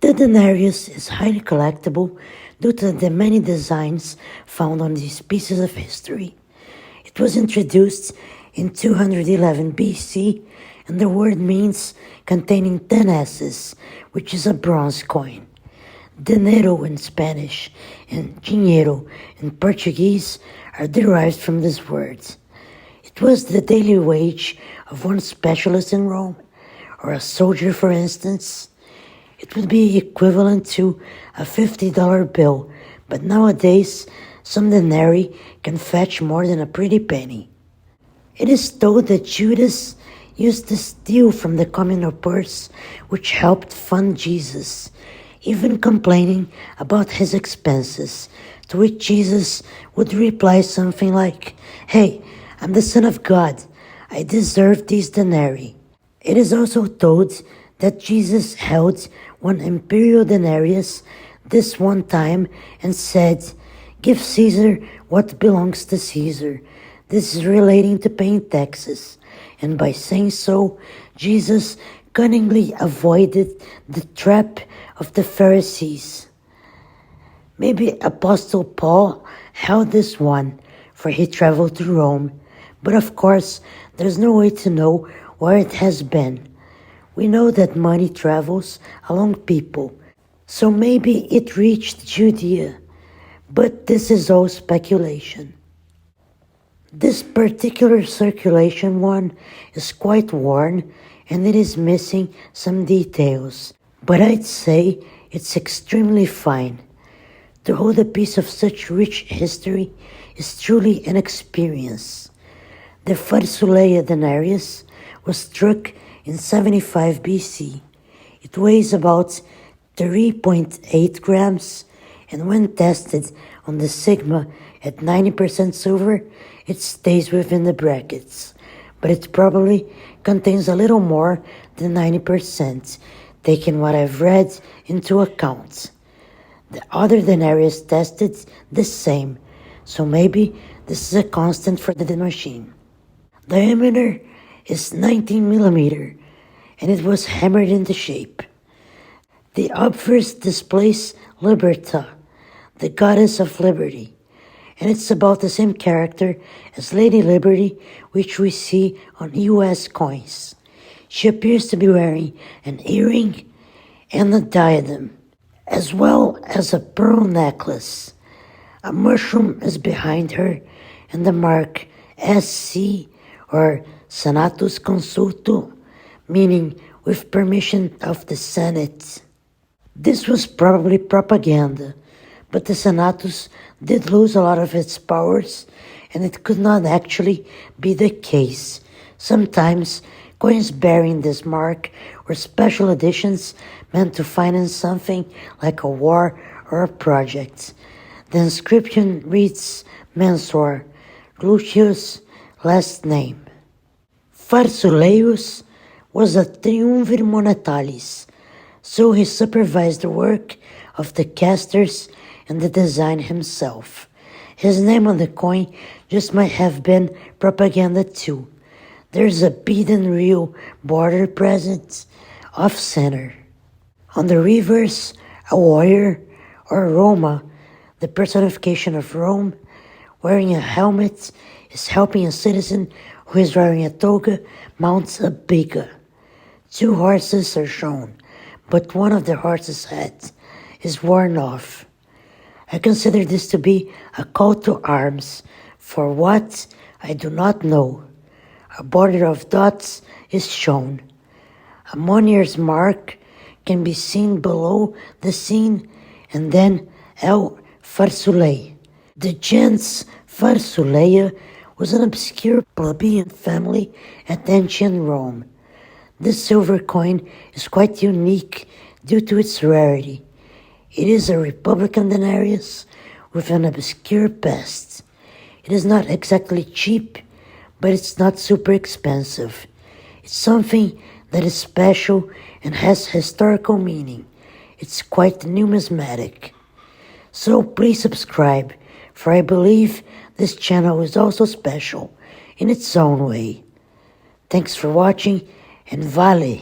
The Denarius is highly collectible due to the many designs found on these pieces of history. It was introduced in 211 BC, and the word means containing 10 S's, which is a bronze coin. Dinero in Spanish and dinheiro in Portuguese are derived from this word. It was the daily wage of one specialist in Rome, or a soldier, for instance. It would be equivalent to a $50 bill, but nowadays some denarii can fetch more than a pretty penny. It is told that Judas used to steal from the communal purse, which helped fund Jesus, even complaining about his expenses, to which Jesus would reply something like, "Hey, I'm the Son of God. I deserve these denarii." It is also told that Jesus held one imperial denarius this one time and said, "Give Caesar what belongs to Caesar." This is relating to paying taxes, and by saying so, Jesus cunningly avoided the trap of the Pharisees. Maybe Apostle Paul held this one, for he traveled to Rome, but of course there's no way to know where it has been. We know that money travels along people, so maybe it reached Judea, but this is all speculation. This particular circulation one is quite worn and it is missing some details, but I'd say it's extremely fine. To hold a piece of such rich history is truly an experience. The Farsuleius Denarius was struck in 75 BC. It weighs about 3.8 grams, and when tested on the sigma at 90% silver, it stays within the brackets, but it probably contains a little more than 90%, taking what I've read into account. The other denarius tested the same, so maybe this is a constant for the machine. Diameter is 19 millimeter, and it was hammered into shape. The obverse displays Liberta, the goddess of liberty, and it's about the same character as Lady Liberty, which we see on US coins. She appears to be wearing an earring and a diadem, as well as a pearl necklace. A mushroom is behind her, and the mark SC, or Senatus Consulto, meaning with permission of the Senate. This was probably propaganda, but the Senatus did lose a lot of its powers, and it could not actually be the case. Sometimes coins bearing this mark were special editions meant to finance something like a war or a project. The inscription reads Mensor, Lucius' last name. Farsuleius was a triumvir monetalis, so he supervised the work of the casters and the design himself. His name on the coin just might have been propaganda too. There's a beaten real border present off-center. On the reverse, a warrior, or Roma, the personification of Rome, wearing a helmet, is helping a citizen who is wearing a toga mounts a biga. 2 horses are shown, but one of the horses' heads is worn off. I consider this to be a call to arms for what I do not know. A border of dots is shown. A monier's mark can be seen below the scene, and then El Farsulei. The gens Farsuleia was an obscure plebeian family at ancient Rome. This silver coin is quite unique due to its rarity. It is a Republican denarius with an obscure past. It is not exactly cheap, but it's not super expensive. It's something that is special and has historical meaning. It's quite numismatic. So please subscribe, for I believe this channel is also special in its own way. Thanks for watching, and Vale!